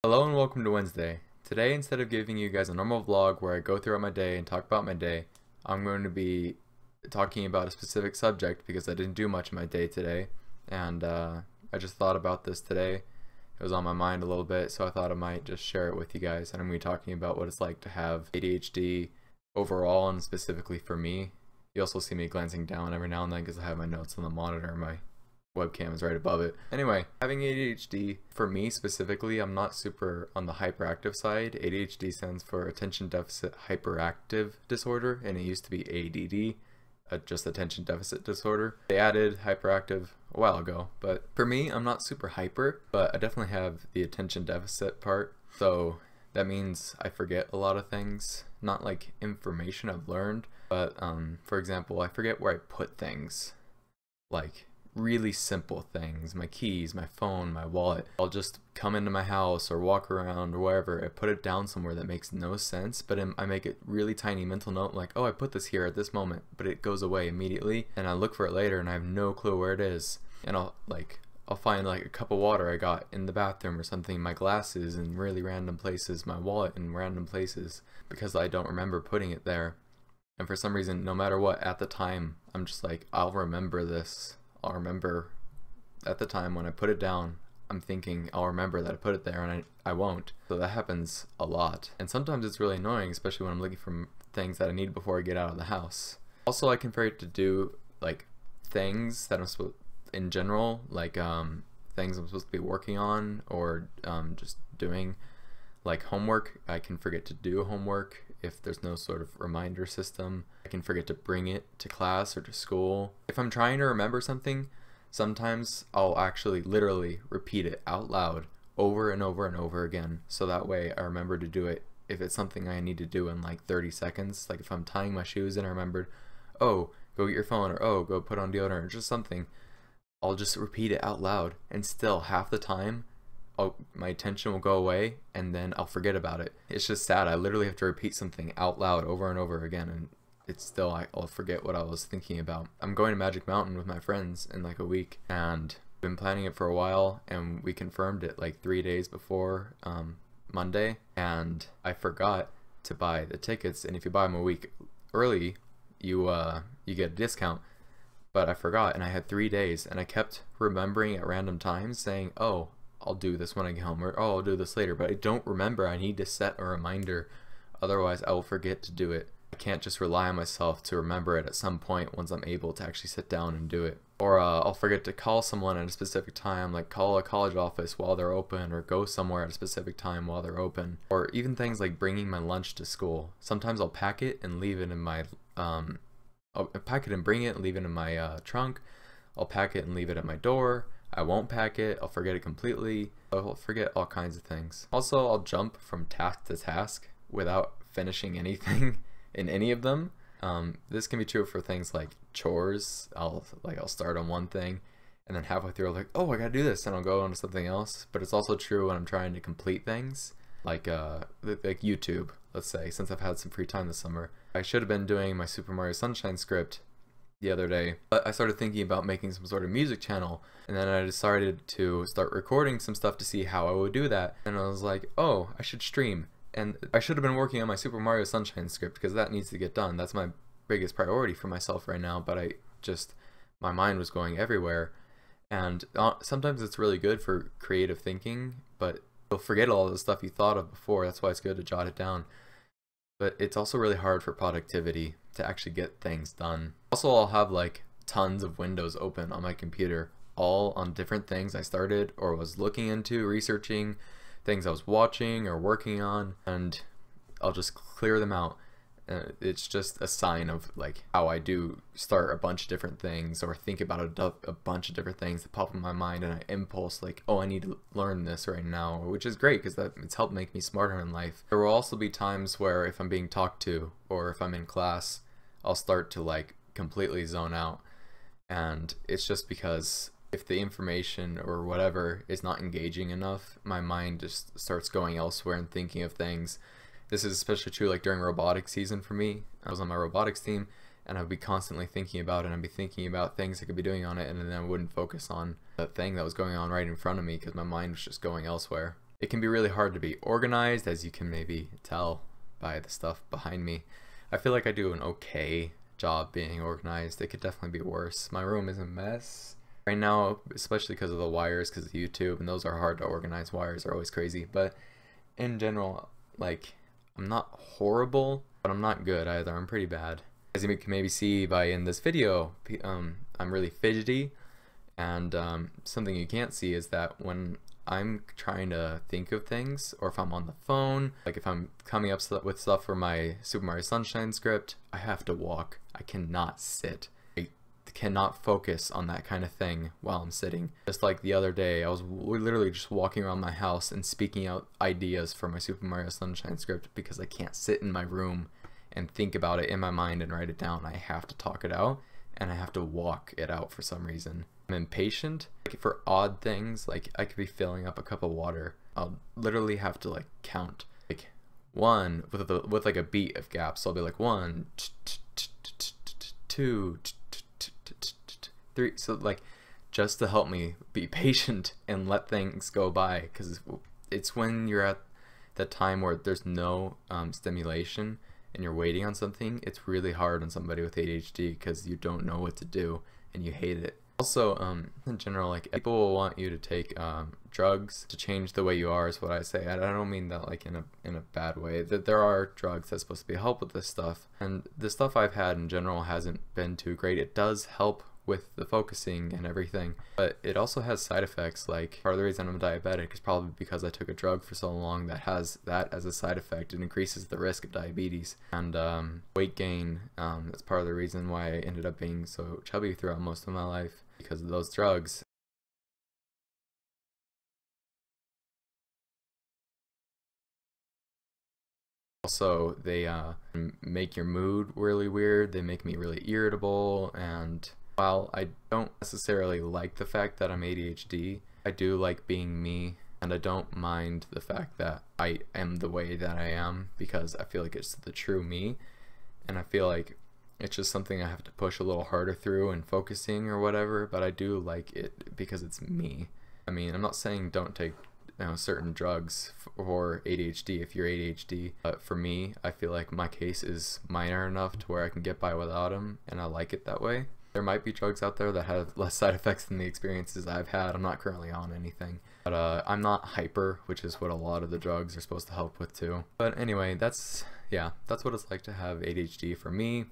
Hello and welcome to Wednesday. Today, instead of giving you guys a normal vlog where I go throughout my day and talk about my day, I'm going to be talking about a specific subject because I didn't do much in my day today, and I just thought about this today. It was on my mind a little bit, so I thought I might just share it with you guys. And I'm going to be talking about what it's like to have ADHD overall and specifically for me. You also see me glancing down every now and then because I have my notes on the monitor. My webcam is right above it. Anyway, having ADHD, for me specifically, I'm not super on the hyperactive side. ADHD stands for Attention Deficit Hyperactive Disorder, and it used to be ADD, just Attention Deficit Disorder. They added hyperactive a while ago, but for me, I'm not super hyper, but I definitely have the attention deficit part. So that means I forget a lot of things, not like information I've learned, but for example, I forget where I put things, like really simple things, my keys, my phone, my wallet. I'll just come into my house or walk around or wherever, I put it down somewhere that makes no sense, but I make a really tiny mental note like, oh, I put this here at this moment, but it goes away immediately, and I look for it later and I have no clue where it is. And I'll find like a cup of water I got in the bathroom or something, my glasses in really random places, my wallet in random places, because I don't remember putting it there. And for some reason, no matter what, at the time, I'm just like, I'll remember this. I'll remember at the time when I put it down, I'm thinking I'll remember that I put it there, and I won't. So that happens a lot. And sometimes it's really annoying, especially when I'm looking for things that I need before I get out of the house. Also, I can forget to do like things that I'm supposed, in general, like things I'm supposed to be working on or just doing, like homework. I can forget to do homework if there's no sort of reminder system. I can forget to bring it to class or to school. If I'm trying to remember something, sometimes I'll actually literally repeat it out loud over and over and over again, so that way I remember to do it if it's something I need to do in like 30 seconds. Like if I'm tying my shoes and I remembered, oh, go get your phone, or oh, go put on deodorant, or just something, I'll just repeat it out loud, and still half the time my attention will go away and then I'll forget about it. It's just sad. I literally have to repeat something out loud over and over again, and it's still, I'll forget what I was thinking about. I'm going to Magic Mountain with my friends in like a week, and I've been planning it for a while, and we confirmed it like 3 days before Monday, and I forgot to buy the tickets. And if you buy them a week early, you get a discount. But I forgot, and I had 3 days, and I kept remembering at random times saying, oh, I'll do this when I get home, or oh, I'll do this later, but I don't remember. I need to set a reminder, otherwise I will forget to do it. I can't just rely on myself to remember it at some point once I'm able to actually sit down and do it. Or I'll forget to call someone at a specific time, like call a college office while they're open, or go somewhere at a specific time while they're open. Or even things like bringing my lunch to school. Sometimes I'll pack it and leave it in my I'll pack it and bring it and leave it in my trunk. I'll pack it and leave it at my door. I won't pack it, I'll forget it completely, I'll forget all kinds of things. Also, I'll jump from task to task without finishing anything in any of them. This can be true for things like chores. I'll start on one thing, and then halfway through I'll like, oh, I gotta do this, and I'll go on to something else. But it's also true when I'm trying to complete things, like YouTube, let's say, since I've had some free time this summer. I should have been doing my Super Mario Sunshine script the other day, but I started thinking about making some sort of music channel, and then I decided to start recording some stuff to see how I would do that, and I was like, oh, I should stream. And I should have been working on my Super Mario Sunshine script because that needs to get done. That's my biggest priority for myself right now, but my mind was going everywhere. And sometimes it's really good for creative thinking, but you'll forget all the stuff you thought of before. That's why it's good to jot it down. But it's also really hard for productivity to actually get things done. Also, I'll have like tons of windows open on my computer, all on different things I started or was looking into, researching, things I was watching or working on, and I'll just clear them out. It's just a sign of like how I do start a bunch of different things or think about a bunch of different things that pop in my mind, and I impulse like, oh, I need to learn this right now, which is great because it's helped make me smarter in life. There will also be times where if I'm being talked to or if I'm in class, I'll start to like completely zone out, and it's just because if the information or whatever is not engaging enough, my mind just starts going elsewhere and thinking of things. This is especially true like during robotics season for me. I was on my robotics team, and I'd be constantly thinking about it, and I'd be thinking about things I could be doing on it, and then I wouldn't focus on the thing that was going on right in front of me because my mind was just going elsewhere. it can be really hard to be organized, as you can maybe tell by the stuff behind me. I feel like I do an okay job being organized. It could definitely be worse. My room is a mess right now, especially because of the wires, because of YouTube, and those are hard to organize. Wires are always crazy, but in general, like, I'm not horrible, but I'm not good either. I'm pretty bad. As you can maybe see by in this video, I'm really fidgety, and something you can't see is that when I'm trying to think of things, or if I'm on the phone, like if I'm coming up with stuff for my Super Mario Sunshine script, I have to walk. I cannot sit. I cannot focus on that kind of thing while I'm sitting. Just like the other day, I was literally just walking around my house and speaking out ideas for my Super Mario Sunshine script because I can't sit in my room and think about it in my mind and write it down. I have to talk it out, and I have to walk it out for some reason. I'm impatient, like for odd things. Like I could be filling up a cup of water, I'll literally have to like count like one with like a beat of gaps. So I'll be like 1, 2, 3. So like just to help me be patient and let things go by, because it's when you're at that time where there's no stimulation and you're waiting on something, it's really hard on somebody with ADHD because you don't know what to do and you hate it. Also, in general, like people will want you to take drugs to change the way you are, is what I say. I don't mean that like in a bad way. That there are drugs that's supposed to be help with this stuff, and the stuff I've had in general hasn't been too great. It does help with the focusing and everything, but it also has side effects. Like part of the reason I'm diabetic is probably because I took a drug for so long that has that as a side effect. It increases the risk of diabetes and weight gain. That's part of the reason why I ended up being so chubby throughout most of my life, because of those drugs. Also, they make your mood really weird. They make me really irritable, and while I don't necessarily like the fact that I'm ADHD, I do like being me, and I don't mind the fact that I am the way that I am, because I feel like it's the true me, and I feel like it's just something I have to push a little harder through and focusing or whatever, but I do like it because it's me. I mean, I'm not saying don't take certain drugs for ADHD if you're ADHD, but for me, I feel like my case is minor enough to where I can get by without them, and I like it that way. There might be drugs out there that have less side effects than the experiences I've had. I'm not currently on anything, but I'm not hyper, which is what a lot of the drugs are supposed to help with too. But anyway, that's what it's like to have ADHD for me.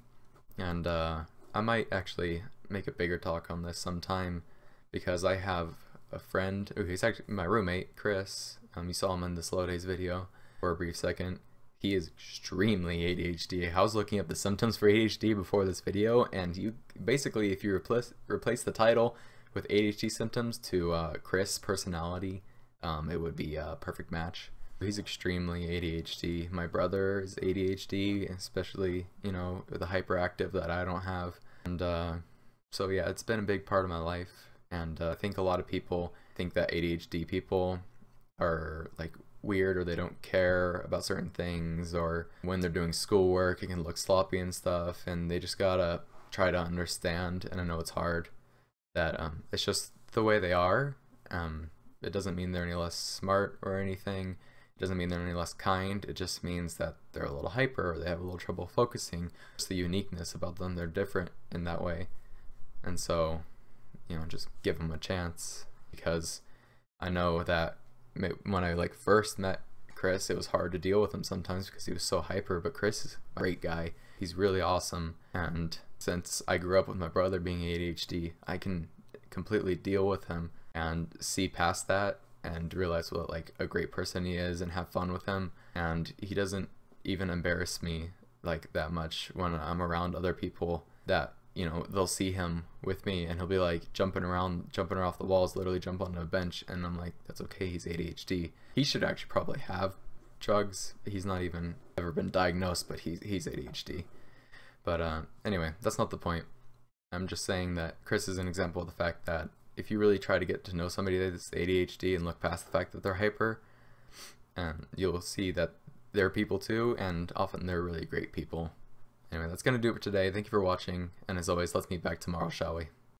And I might actually make a bigger talk on this sometime, because I have a friend, he's actually my roommate, Chris. You saw him in the Slow Days video for a brief second. He is extremely ADHD. I was looking up the symptoms for ADHD before this video, and you basically, if you replace the title with ADHD symptoms to Chris personality, it would be a perfect match. He's extremely ADHD. My brother is ADHD, especially, the hyperactive that I don't have. And so yeah, it's been a big part of my life. And I think a lot of people think that ADHD people are like weird, or they don't care about certain things, or when they're doing schoolwork it can look sloppy and stuff, and they just gotta try to understand, and I know it's hard, that it's just the way they are. It doesn't mean they're any less smart or anything. It doesn't mean they're any less kind. It just means that they're a little hyper, or they have a little trouble focusing. Just the uniqueness about them, they're different in that way. And so, just give them a chance, because I know that when I first met Chris, it was hard to deal with him sometimes because he was so hyper, but Chris is a great guy. He's really awesome, and since I grew up with my brother being ADHD, I can completely deal with him and see past that and realize what a great person he is and have fun with him. And he doesn't even embarrass me like that much when I'm around other people that they'll see him with me and he'll be like jumping off the walls, literally jump onto a bench, and I'm like, that's okay, he's ADHD. He should actually probably have drugs. He's not even ever been diagnosed, but he's ADHD. But anyway, that's not the point. I'm just saying that Chris is an example of the fact that if you really try to get to know somebody that's ADHD and look past the fact that they're hyper, you'll see that they're people too, and often they're really great people. Anyway, that's going to do it for today. Thank you for watching, and as always, let's meet back tomorrow, shall we?